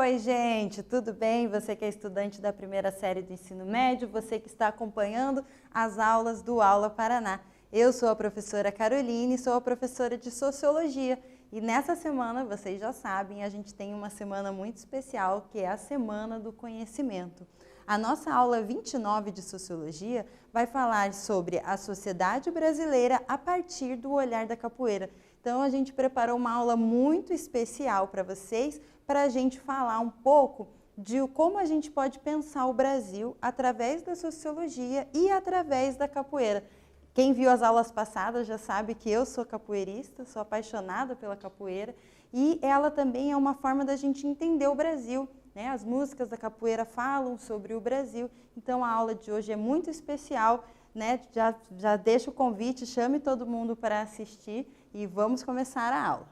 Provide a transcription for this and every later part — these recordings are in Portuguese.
Oi, gente, tudo bem? Você que é estudante da primeira série do ensino médio, você que está acompanhando as aulas do Aula Paraná. Eu sou a professora Caroline, sou a professora de Sociologia e nessa semana, vocês já sabem, a gente tem uma semana muito especial que é a Semana do Conhecimento. A nossa aula 29 de Sociologia vai falar sobre a sociedade brasileira a partir do olhar da capoeira. Então, a gente preparou uma aula muito especial para vocês, para a gente falar um pouco de como a gente pode pensar o Brasil através da sociologia e através da capoeira. Quem viu as aulas passadas já sabe que eu sou capoeirista, sou apaixonada pela capoeira e ela também é uma forma da gente entender o Brasil, né? As músicas da capoeira falam sobre o Brasil, então a aula de hoje é muito especial, né? Já deixo o convite, chame todo mundo para assistir e vamos começar a aula.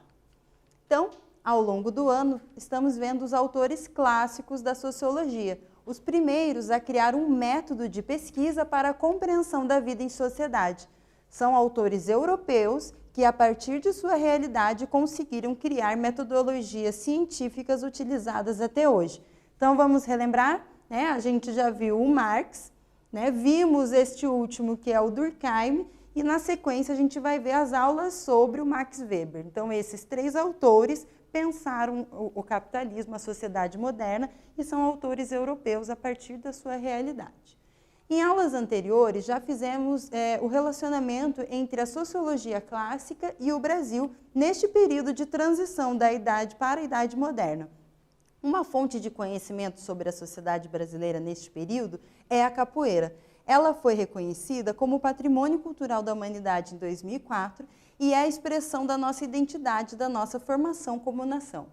Então, ao longo do ano, estamos vendo os autores clássicos da sociologia, os primeiros a criar um método de pesquisa para a compreensão da vida em sociedade. São autores europeus que, a partir de sua realidade, conseguiram criar metodologias científicas utilizadas até hoje. Então, vamos relembrar, né? A gente já viu o Marx, né? Vimos este último, que é o Durkheim, e na sequência a gente vai ver as aulas sobre o Max Weber. Então, esses três autores pensaram o capitalismo, a sociedade moderna, e são autores europeus a partir da sua realidade. Em aulas anteriores, já fizemos o relacionamento entre a sociologia clássica e o Brasil neste período de transição da idade para a idade moderna. Uma fonte de conhecimento sobre a sociedade brasileira neste período é a capoeira. Ela foi reconhecida como Patrimônio Cultural da Humanidade em 2004 e é a expressão da nossa identidade, da nossa formação como nação.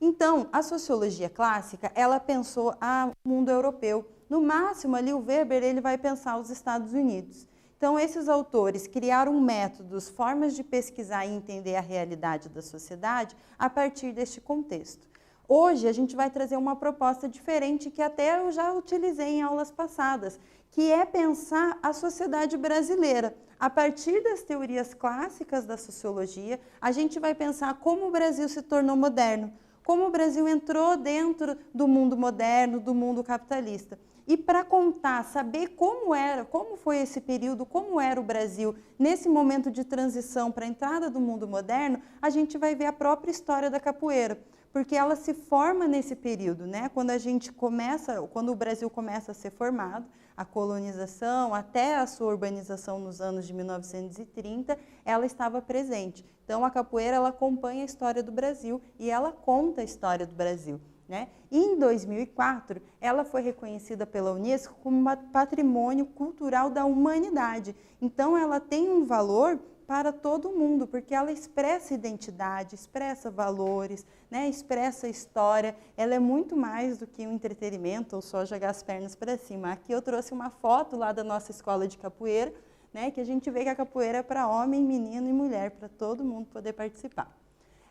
Então, a sociologia clássica, ela pensou o mundo europeu. No máximo, ali o Weber ele vai pensar os Estados Unidos. Então, esses autores criaram métodos, formas de pesquisar e entender a realidade da sociedade a partir deste contexto. Hoje, a gente vai trazer uma proposta diferente que até eu já utilizei em aulas passadas, que é pensar a sociedade brasileira. A partir das teorias clássicas da sociologia, a gente vai pensar como o Brasil se tornou moderno, como o Brasil entrou dentro do mundo moderno, do mundo capitalista. E para contar, saber como foi esse período, como era o Brasil nesse momento de transição para a entrada do mundo moderno, a gente vai ver a própria história da capoeira, porque ela se forma nesse período, né? Quando o Brasil começa a ser formado, a colonização até a sua urbanização nos anos de 1930, ela estava presente. Então, a capoeira ela acompanha a história do Brasil e ela conta a história do Brasil, né? E em 2004, ela foi reconhecida pela Unesco como Patrimônio Cultural da Humanidade. Então, ela tem um valor para todo mundo, porque ela expressa identidade, expressa valores, né? Expressa história. Ela é muito mais do que um entretenimento ou só jogar as pernas para cima. Aqui eu trouxe uma foto lá da nossa escola de capoeira, né? Que a gente vê que a capoeira é para homem, menino e mulher, para todo mundo poder participar.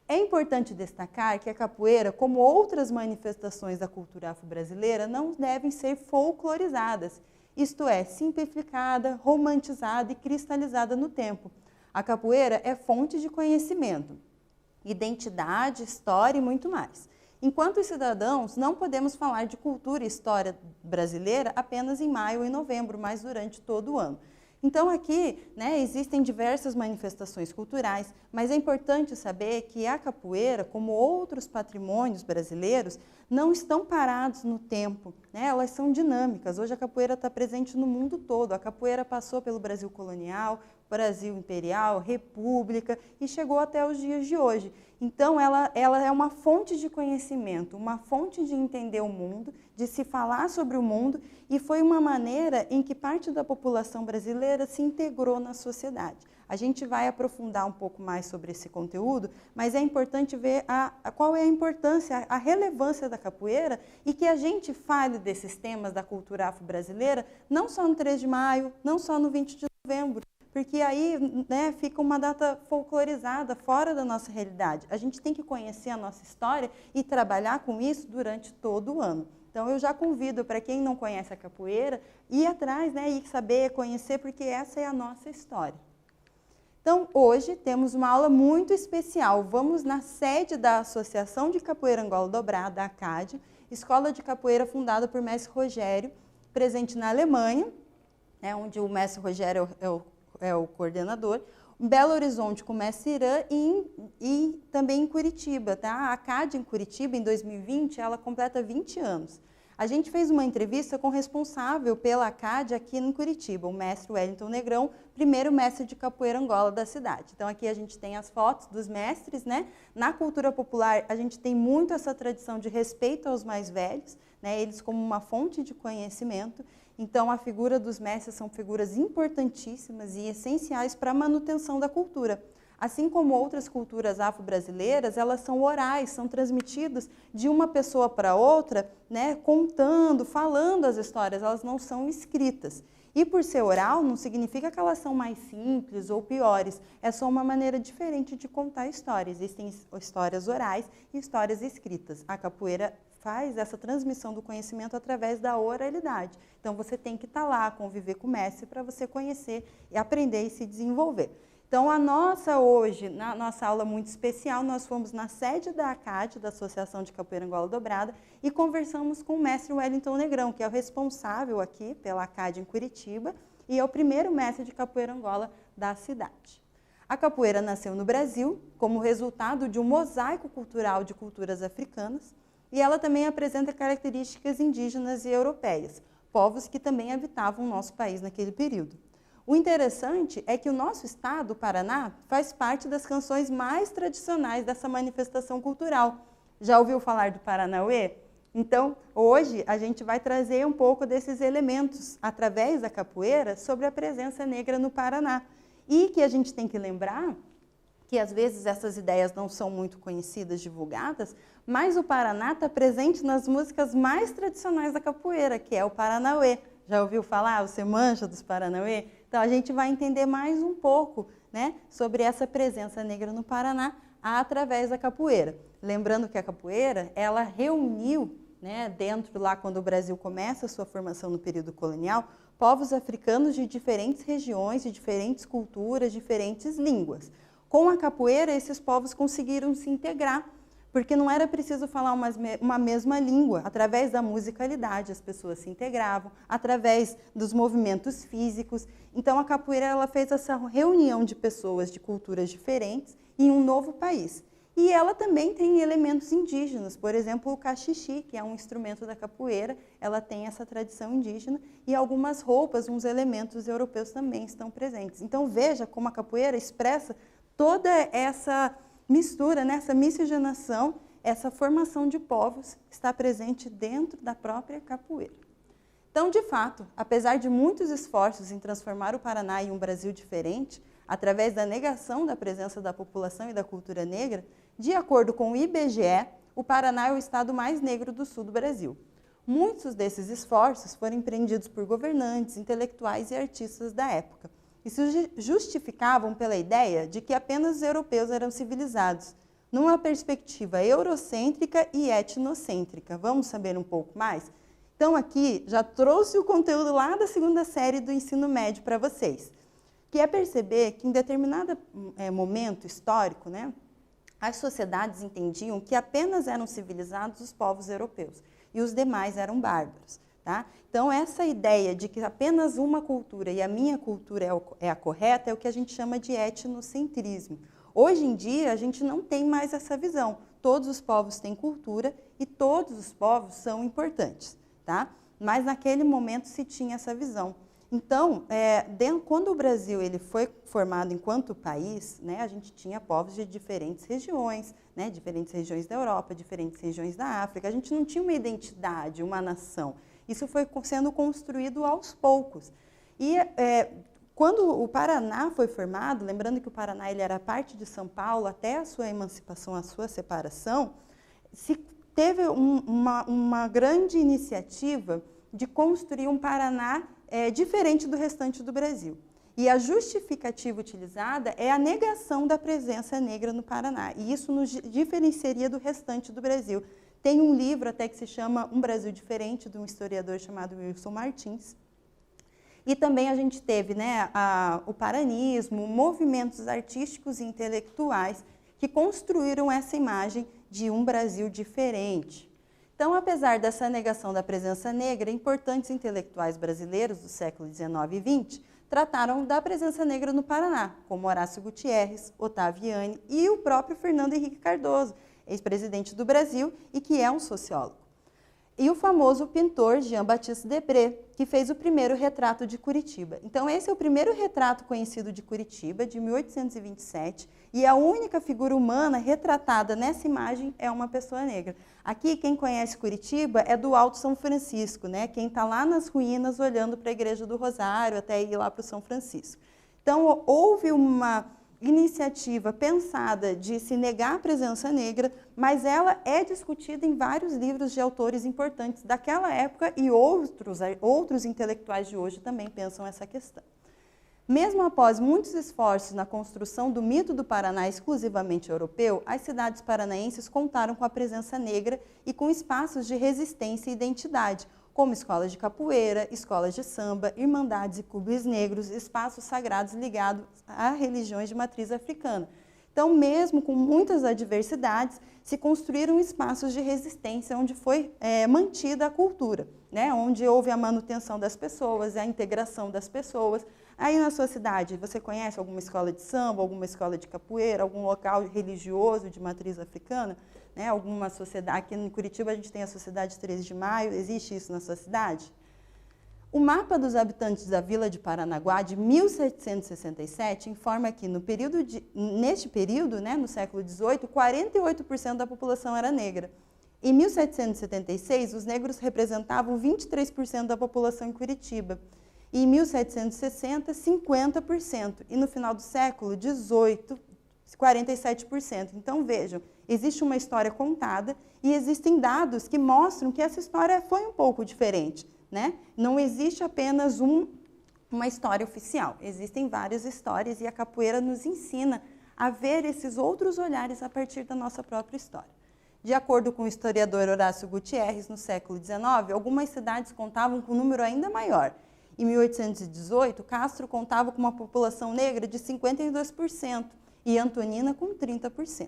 É importante destacar que a capoeira, como outras manifestações da cultura afro-brasileira, não devem ser folclorizadas, isto é, simplificada, romantizada e cristalizada no tempo. A capoeira é fonte de conhecimento, identidade, história e muito mais. Enquanto cidadãos, não podemos falar de cultura e história brasileira apenas em maio e novembro, mas durante todo o ano. Então aqui, né, existem diversas manifestações culturais, mas é importante saber que a capoeira, como outros patrimônios brasileiros, não estão parados no tempo, né? Elas são dinâmicas. Hoje a capoeira está presente no mundo todo. A capoeira passou pelo Brasil colonial, Brasil imperial, república e chegou até os dias de hoje. Então ela é uma fonte de conhecimento, uma fonte de entender o mundo, de se falar sobre o mundo e foi uma maneira em que parte da população brasileira se integrou na sociedade. A gente vai aprofundar um pouco mais sobre esse conteúdo, mas é importante ver qual é a importância, a relevância da capoeira e que a gente fale desses temas da cultura afro-brasileira não só no 3 de maio, não só no 20 de novembro, porque aí, né, fica uma data folclorizada, fora da nossa realidade. A gente tem que conhecer a nossa história e trabalhar com isso durante todo o ano. Então, eu já convido para quem não conhece a capoeira, ir atrás, né, e saber, conhecer, porque essa é a nossa história. Então, hoje temos uma aula muito especial. Vamos na sede da Associação de Capoeira Angola Dobrada, a ACAD, escola de capoeira fundada por mestre Rogério, presente na Alemanha, né, onde o mestre Rogério é o coordenador, em Belo Horizonte com o mestre Irã e também em Curitiba. Tá? A ACAD em Curitiba, em 2020, ela completa 20 anos. A gente fez uma entrevista com o responsável pela ACAD aqui em Curitiba, o mestre Wellington Negrão, primeiro mestre de capoeira Angola da cidade. Então aqui a gente tem as fotos dos mestres, né? Na cultura popular a gente tem muito essa tradição de respeito aos mais velhos, né? Eles como uma fonte de conhecimento. Então a figura dos mestres são figuras importantíssimas e essenciais para a manutenção da cultura. Assim como outras culturas afro-brasileiras, elas são orais, são transmitidas de uma pessoa para outra, né, contando, falando as histórias, elas não são escritas. E por ser oral, não significa que elas são mais simples ou piores, é só uma maneira diferente de contar histórias. Existem histórias orais e histórias escritas. A capoeira faz essa transmissão do conhecimento através da oralidade. Então você tem que estar lá, conviver com o mestre para você conhecer e aprender e se desenvolver. Então, hoje, na nossa aula muito especial, nós fomos na sede da ACAD, da Associação de Capoeira Angola Dobrada, e conversamos com o mestre Wellington Negrão, que é o responsável aqui pela ACAD em Curitiba, e é o primeiro mestre de capoeira Angola da cidade. A capoeira nasceu no Brasil como resultado de um mosaico cultural de culturas africanas, e ela também apresenta características indígenas e europeias, povos que também habitavam o nosso país naquele período. O interessante é que o nosso estado, o Paraná, faz parte das canções mais tradicionais dessa manifestação cultural. Já ouviu falar do Paranauê? Então, hoje a gente vai trazer um pouco desses elementos, através da capoeira, sobre a presença negra no Paraná. E que a gente tem que lembrar que às vezes essas ideias não são muito conhecidas, divulgadas, mas o Paraná está presente nas músicas mais tradicionais da capoeira, que é o Paranauê. Já ouviu falar? Você mancha dos Paranauê? Então, a gente vai entender mais um pouco, né, sobre essa presença negra no Paraná através da capoeira. Lembrando que a capoeira, ela reuniu, né, dentro lá quando o Brasil começa a sua formação no período colonial, povos africanos de diferentes regiões, de diferentes culturas, diferentes línguas. Com a capoeira, esses povos conseguiram se integrar, porque não era preciso falar uma mesma língua. Através da musicalidade, as pessoas se integravam, através dos movimentos físicos. Então, a capoeira ela fez essa reunião de pessoas de culturas diferentes em um novo país. E ela também tem elementos indígenas, por exemplo, o cachixi, que é um instrumento da capoeira, ela tem essa tradição indígena, e algumas roupas, uns elementos europeus também estão presentes. Então, veja como a capoeira expressa toda essa mistura, essa miscigenação, essa formação de povos está presente dentro da própria capoeira. Então, de fato, apesar de muitos esforços em transformar o Paraná em um Brasil diferente, através da negação da presença da população e da cultura negra, de acordo com o IBGE, o Paraná é o estado mais negro do sul do Brasil. Muitos desses esforços foram empreendidos por governantes, intelectuais e artistas da época, e se justificavam pela ideia de que apenas os europeus eram civilizados, numa perspectiva eurocêntrica e etnocêntrica. Vamos saber um pouco mais? Então, aqui, já trouxe o conteúdo lá da segunda série do ensino médio para vocês, que é perceber que em determinado momento histórico, né, as sociedades entendiam que apenas eram civilizados os povos europeus e os demais eram bárbaros. Tá? Então, essa ideia de que apenas uma cultura e a minha cultura é a correta é o que a gente chama de etnocentrismo. Hoje em dia, a gente não tem mais essa visão. Todos os povos têm cultura e todos os povos são importantes. Tá? Mas, naquele momento, se tinha essa visão. Então, quando o Brasil ele foi formado enquanto país, né, a gente tinha povos de diferentes regiões, né, diferentes regiões da Europa, diferentes regiões da África. A gente não tinha uma identidade, uma nação. Isso foi sendo construído aos poucos. E quando o Paraná foi formado, lembrando que o Paraná ele era parte de São Paulo até a sua emancipação, a sua separação, se teve uma grande iniciativa de construir um Paraná diferente do restante do Brasil. E a justificativa utilizada é a negação da presença negra no Paraná. E isso nos diferenciaria do restante do Brasil. Tem um livro até que se chama Um Brasil Diferente, de um historiador chamado Wilson Martins. E também a gente teve, né, o paranismo, movimentos artísticos e intelectuais que construíram essa imagem de um Brasil diferente. Então, apesar dessa negação da presença negra, importantes intelectuais brasileiros do século XIX e XX trataram da presença negra no Paraná, como Horácio Gutierrez, Ottaviani e o próprio Fernando Henrique Cardoso, ex-presidente do Brasil e que é um sociólogo. E o famoso pintor Jean-Baptiste Debré, que fez o primeiro retrato de Curitiba. Então, esse é o primeiro retrato conhecido de Curitiba, de 1827, e a única figura humana retratada nessa imagem é uma pessoa negra. Aqui, quem conhece Curitiba é do Alto São Francisco, né? Quem está lá nas ruínas olhando para a Igreja do Rosário, até ir lá para o São Francisco. Então, houve uma iniciativa pensada de se negar a presença negra, mas ela é discutida em vários livros de autores importantes daquela época e outros intelectuais de hoje também pensam essa questão. Mesmo após muitos esforços na construção do mito do Paraná exclusivamente europeu, as cidades paranaenses contaram com a presença negra e com espaços de resistência e identidade, como escolas de capoeira, escolas de samba, irmandades e clubes negros, espaços sagrados ligados a religiões de matriz africana. Então, mesmo com muitas adversidades, se construíram espaços de resistência onde foi mantida a cultura, né? Onde houve a manutenção das pessoas, a integração das pessoas. Aí na sua cidade, você conhece alguma escola de samba, alguma escola de capoeira, algum local religioso de matriz africana? Né, alguma sociedade, aqui em Curitiba a gente tem a Sociedade 13 de Maio, existe isso na sua cidade? O mapa dos habitantes da Vila de Paranaguá, de 1767, informa que neste período, né, no século XVIII, 48% da população era negra. Em 1776, os negros representavam 23% da população em Curitiba. E em 1760, 50%. E no final do século XVIII, 47%. Então, vejam, existe uma história contada e existem dados que mostram que essa história foi um pouco diferente, né? Não existe apenas uma história oficial, existem várias histórias e a capoeira nos ensina a ver esses outros olhares a partir da nossa própria história. De acordo com o historiador Horácio Gutierrez, no século XIX, algumas cidades contavam com um número ainda maior. Em 1818, Castro contava com uma população negra de 52%, e Antonina com 30%.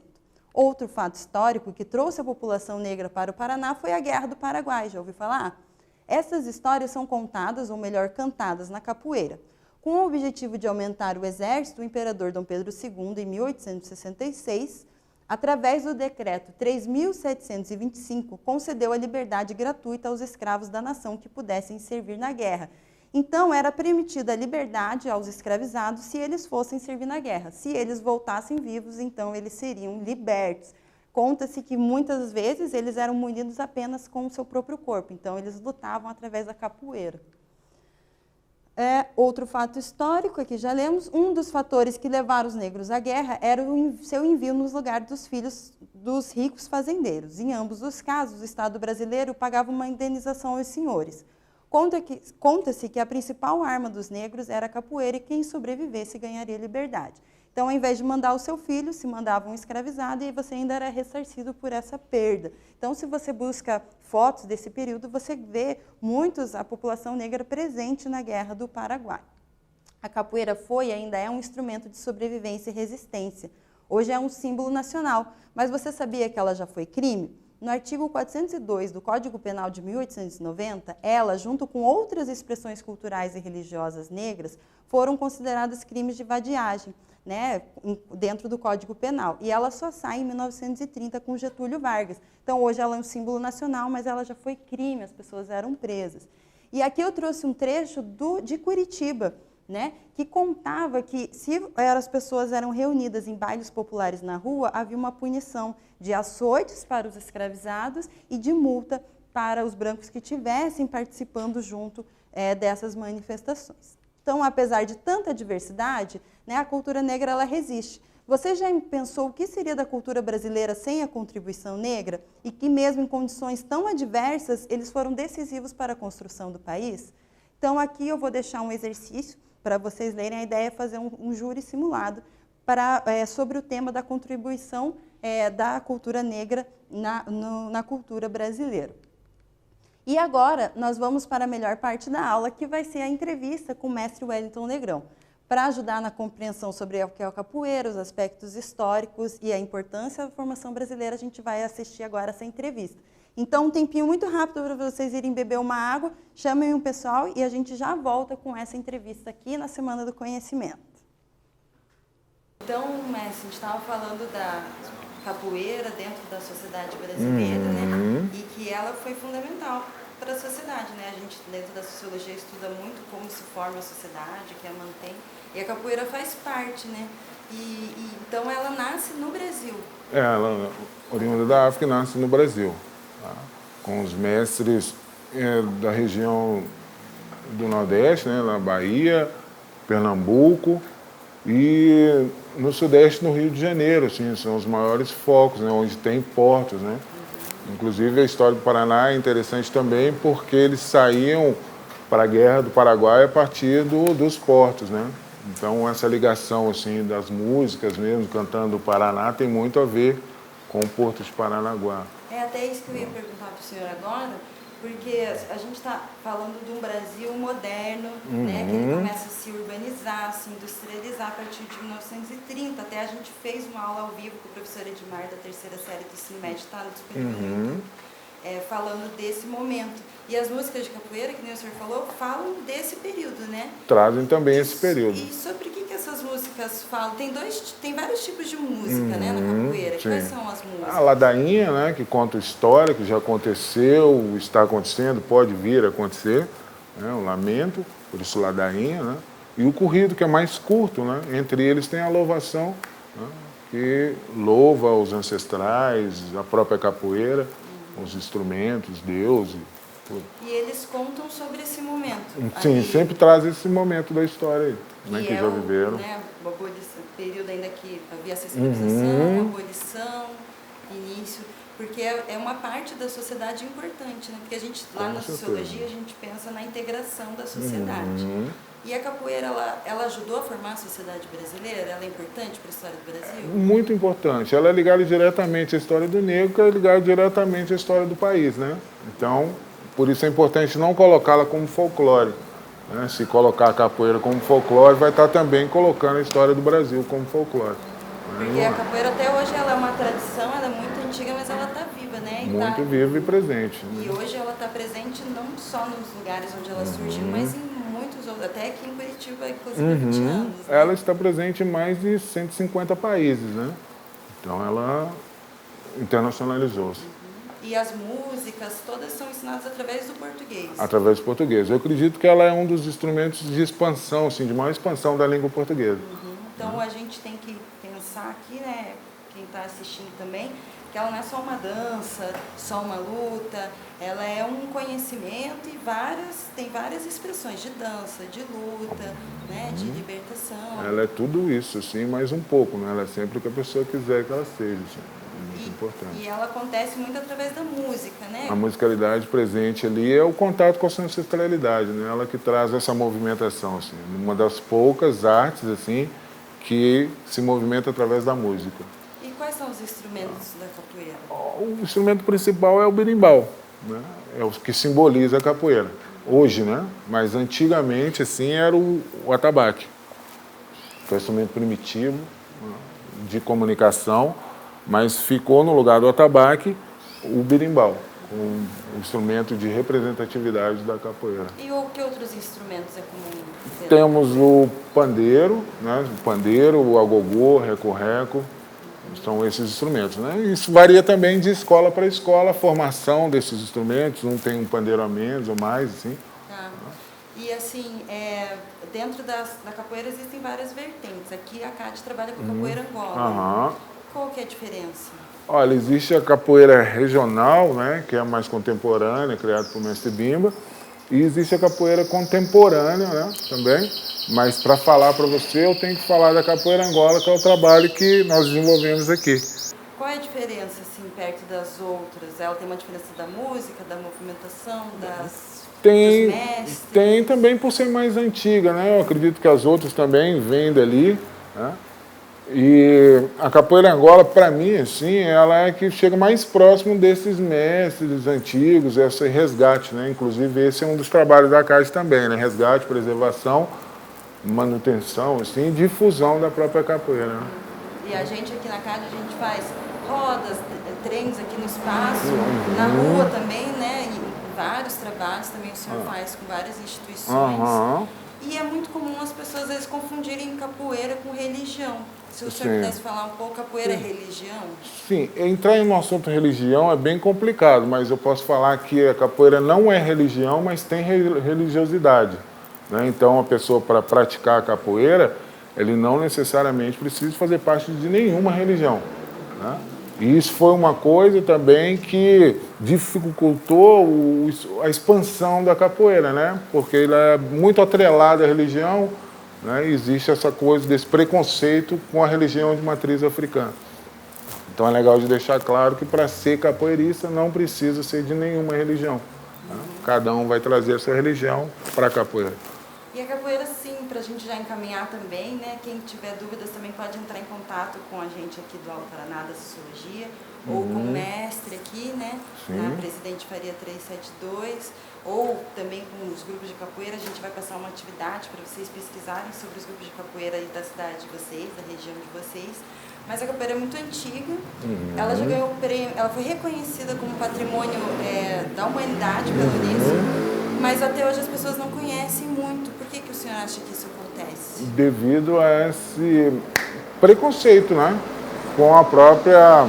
Outro fato histórico que trouxe a população negra para o Paraná foi a Guerra do Paraguai, já ouviu falar? Essas histórias são contadas, ou melhor, cantadas na capoeira. Com o objetivo de aumentar o exército, o imperador Dom Pedro II, em 1866, através do decreto 3.725, concedeu a liberdade gratuita aos escravos da nação que pudessem servir na guerra. Então, era permitida a liberdade aos escravizados se eles fossem servir na guerra. Se eles voltassem vivos, então eles seriam libertos. Conta-se que muitas vezes eles eram munidos apenas com o seu próprio corpo, então eles lutavam através da capoeira. Outro fato histórico, aqui já lemos, um dos fatores que levaram os negros à guerra era o seu envio nos lugares dos filhos dos ricos fazendeiros. Em ambos os casos, o Estado brasileiro pagava uma indenização aos senhores. Conta-se que a principal arma dos negros era a capoeira e quem sobrevivesse ganharia liberdade. Então, ao invés de mandar o seu filho, se mandava um escravizado e você ainda era ressarcido por essa perda. Então, se você busca fotos desse período, você vê a população negra presente na Guerra do Paraguai. A capoeira foi e ainda é um instrumento de sobrevivência e resistência. Hoje é um símbolo nacional, mas você sabia que ela já foi crime? No artigo 402 do Código Penal de 1890, ela, junto com outras expressões culturais e religiosas negras, foram consideradas crimes de vadiagem, né, dentro do Código Penal. E ela só sai em 1930 com Getúlio Vargas. Então, hoje ela é um símbolo nacional, mas ela já foi crime, as pessoas eram presas. E aqui eu trouxe um trecho de Curitiba, né, que contava que se as pessoas eram reunidas em bailes populares na rua, havia uma punição de açoites para os escravizados e de multa para os brancos que estivessem participando junto dessas manifestações. Então, apesar de tanta diversidade, né, a cultura negra ela resiste. Você já pensou o que seria da cultura brasileira sem a contribuição negra? E que mesmo em condições tão adversas, eles foram decisivos para a construção do país? Então, aqui eu vou deixar um exercício para vocês lerem. A ideia é fazer um júri simulado sobre o tema da contribuição da cultura negra na cultura brasileira. E agora, nós vamos para a melhor parte da aula, que vai ser a entrevista com o mestre Wellington Negrão. Para ajudar na compreensão sobre o que é a capoeira, os aspectos históricos e a importância da formação brasileira, a gente vai assistir agora essa entrevista. Então, um tempinho muito rápido para vocês irem beber uma água, chamem o pessoal e a gente já volta com essa entrevista aqui na Semana do Conhecimento. Então, mestre, a gente estava falando da capoeira dentro da sociedade brasileira, né? E que ela foi fundamental para a sociedade, né? A gente, dentro da sociologia, estuda muito como se forma a sociedade, que a mantém, e a capoeira faz parte, né? Então, ela nasce no Brasil. Ela, oriunda da África, nasce no Brasil, tá? Com os mestres da região do Nordeste, né? Na Bahia, Pernambuco e no Sudeste, no Rio de Janeiro, assim, são os maiores focos, né? Onde tem portos, né? Inclusive, a história do Paraná é interessante também porque eles saíam para a Guerra do Paraguai a partir dos portos, né? Então, essa ligação assim, das músicas mesmo, cantando o Paraná, tem muito a ver com o Porto de Paranaguá. É até isso que eu ia perguntar para o senhor agora, porque a gente está falando de um Brasil moderno, né, que ele começa a se urbanizar, se industrializar a partir de 1930. Até a gente fez uma aula ao vivo com o professor Edmar, da terceira série do ensino médio, está disponível no YouTube, falando desse momento. E as músicas de capoeira, que nem o senhor falou, falam desse período, né? Trazem também esse período. E sobre o que essas músicas falam? Tem vários tipos de música, né, na capoeira. Sim. Quais são as músicas? A ladainha, né, que conta história, que já aconteceu, está acontecendo, pode vir a acontecer, né, o lamento, por isso ladainha, né? E o corrido, que é mais curto, né? Entre eles tem a louvação, né, que louva os ancestrais, a própria capoeira, os instrumentos, Deus. E eles contam sobre esse momento. Sim, sempre traz esse momento da história aí, né, que já viveram. Né, o período ainda que havia essa escravização, abolição, início, porque é uma parte da sociedade importante, né? Porque a gente, lá na sociologia, a gente pensa na integração da sociedade. E a capoeira, ela ajudou a formar a sociedade brasileira? Ela é importante para a história do Brasil? Muito importante. Ela é ligada diretamente à história do negro, que é ligada diretamente à história do país, né? Então, por isso é importante não colocá-la como folclore, né? Se colocar a capoeira como folclore, vai estar também colocando a história do Brasil como folclore. Porque a capoeira até hoje ela é uma tradição, ela é muito antiga, mas ela está viva, né? Muito viva e presente. E hoje ela está presente não só nos lugares onde ela surgiu, mas em muitos outros, até aqui em Curitiba, inclusive há 20 anos. Né? Ela está presente em mais de 150 países, né? Então ela internacionalizou-se. E as músicas, todas são ensinadas através do português? Através do português. Eu acredito que ela é um dos instrumentos de expansão, assim, de maior expansão da língua portuguesa. Então a gente tem que pensar aqui, né, quem está assistindo também, que ela não é só uma dança, só uma luta, ela é um conhecimento e tem várias expressões de dança, de luta, né, de libertação. Ela é tudo isso, assim, mais um pouco, né? Ela é sempre o que a pessoa quiser que ela seja, assim. Muito importante. E ela acontece muito através da música, né? A musicalidade presente ali é o contato com a sua ancestralidade, né? Ela que traz essa movimentação, assim, uma das poucas artes, assim, que se movimenta através da música. E quais são os instrumentos da capoeira? O instrumento principal é o berimbau, né? É o que simboliza a capoeira. Hoje, né? Mas antigamente, assim, era o atabaque, que é um instrumento primitivo, né, de comunicação, mas ficou no lugar do atabaque o berimbau, um instrumento de representatividade da capoeira. E que outros instrumentos é comum ter? Temos o pandeiro, né? O pandeiro, o agogô, reco-reco, são esses instrumentos, né? Isso varia também de escola para escola, a formação desses instrumentos, um tem um pandeiro a menos ou mais, assim. Tá. E assim, dentro da capoeira existem várias vertentes. Aqui a CAD trabalha com capoeira Angola. Qual que é a diferença? Olha, existe a capoeira regional, né, que é mais contemporânea, criada por Mestre Bimba, e existe a capoeira contemporânea, né, também, mas para falar para você eu tenho que falar da capoeira Angola, que é o trabalho que nós desenvolvemos aqui. Qual é a diferença, assim, perto das outras? Ela tem uma diferença da música, da movimentação, dos mestres? Tem também por ser mais antiga, né, eu acredito que as outras também vêm dali, né. E a capoeira Angola, para mim, assim, ela é que chega mais próximo desses mestres antigos, esse resgate, né? Inclusive, esse é um dos trabalhos da CAD também, né? Resgate, preservação, manutenção, assim, difusão da própria capoeira. Né? E a gente aqui na CAD, a gente faz rodas, treinos aqui no espaço, na rua também, né? E vários trabalhos também o senhor faz com várias instituições. E é muito comum as pessoas às vezes confundirem capoeira com religião. Se o senhor pudesse falar um pouco, capoeira é religião? Sim, entrar no assunto religião é bem complicado, mas eu posso falar que a capoeira não é religião, mas tem religiosidade, né? Então, a pessoa, para praticar a capoeira, ele não necessariamente precisa fazer parte de nenhuma religião, né? E isso foi uma coisa também que dificultou a expansão da capoeira, né? Porque ela é muito atrelada à religião, né? Existe essa coisa desse preconceito com a religião de matriz africana. Então é legal de deixar claro que para ser capoeirista não precisa ser de nenhuma religião, né? Cada um vai trazer a sua religião para a capoeira. E a capoeira, sim, para a gente já encaminhar também, né? Quem tiver dúvidas também pode entrar em contato com a gente aqui do Aula Paraná da Sociologia, ou com o mestre aqui, né? Na Presidente Faria 372, ou também com os grupos de capoeira. A gente vai passar uma atividade para vocês pesquisarem sobre os grupos de capoeira aí da cidade de vocês, da região de vocês. Mas a capoeira é muito antiga, ela já ganhou o prêmio, ela foi reconhecida como patrimônio da humanidade pela Unesco, mas até hoje as pessoas não conhecem muito. Por que o senhor acha que isso acontece? Devido a esse preconceito, né, com a própria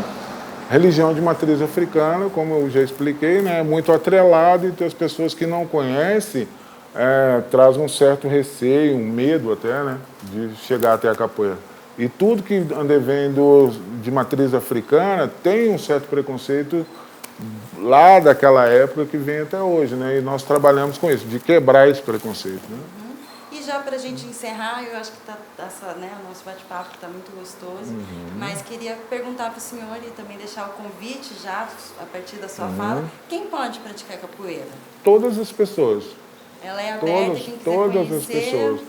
religião de matriz africana, como eu já expliquei, né, é muito atrelado, então as pessoas que não conhecem trazem um certo receio, um medo até, né, de chegar até a capoeira. E tudo que vem de matriz africana tem um certo preconceito lá daquela época que vem até hoje, né? E nós trabalhamos com isso, de quebrar esse preconceito, né? E já para a gente encerrar, eu acho que o nosso bate-papo está muito gostoso, mas queria perguntar para o senhor e também deixar o convite já, a partir da sua fala, quem pode praticar capoeira? Todas as pessoas. Ela é aberta, quem quiser todas conhecer, as pessoas.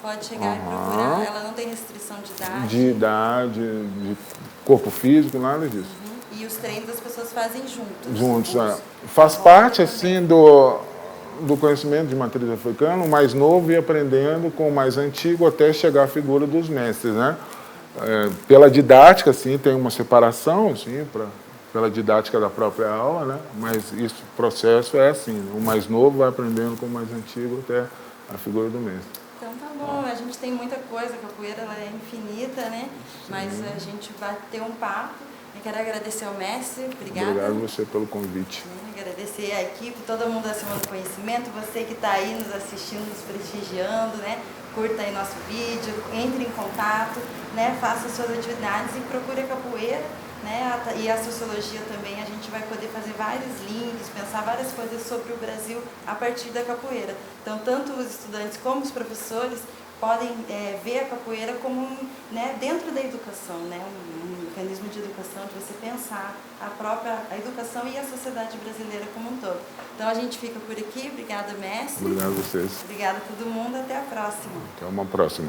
pode chegar e procurar, ela não tem restrição de idade? De idade, de corpo físico, nada disso. E os treinos as pessoas fazem juntos? Juntos, Faz parte, assim, do conhecimento de matriz africana, o mais novo e aprendendo com o mais antigo até chegar à figura dos mestres, né? Pela didática, assim, tem uma separação, assim, pela didática da própria aula, né? Mas o processo é assim, o mais novo vai aprendendo com o mais antigo até a figura do mestre. Então tá bom, a gente tem muita coisa, a capoeira ela é infinita, né? Mas a gente vai ter um papo. Eu quero agradecer ao mestre, obrigada. Obrigado a você pelo convite. Agradecer a equipe, todo mundo da Semana do Conhecimento, você que está aí nos assistindo, nos prestigiando, né? Curta aí nosso vídeo, entre em contato, né? Faça suas atividades e procure a capoeira, né? E a sociologia também, a gente vai poder fazer vários links, pensar várias coisas sobre o Brasil a partir da capoeira. Então, tanto os estudantes como os professores podem ver a capoeira como dentro da educação, né? Um mecanismo de educação, de você pensar a educação e a sociedade brasileira como um todo. Então a gente fica por aqui. Obrigada, mestre. Obrigado a vocês. Obrigada a todo mundo. Até a próxima. Até uma próxima.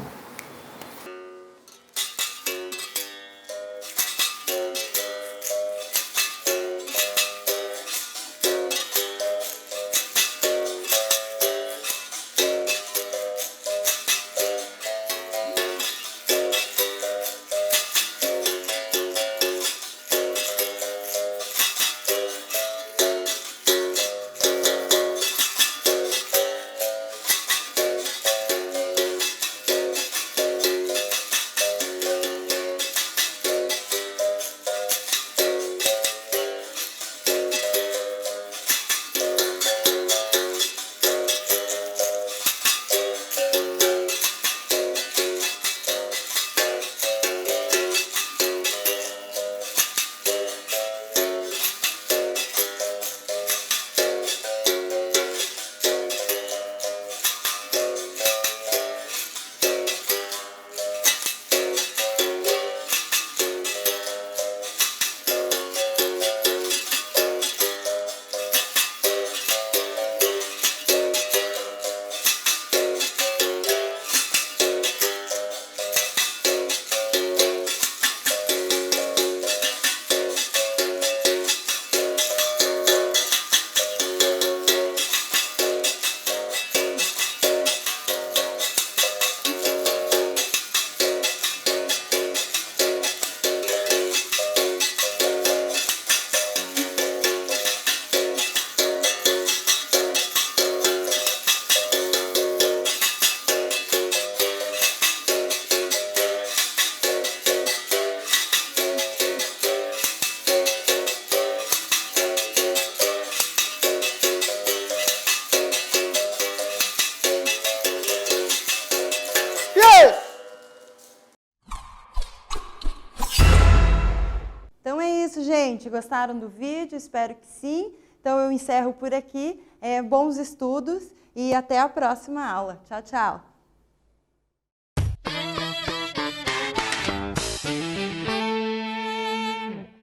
gente? Gostaram do vídeo? Espero que sim. Então eu encerro por aqui. Bons estudos e até a próxima aula. Tchau, tchau!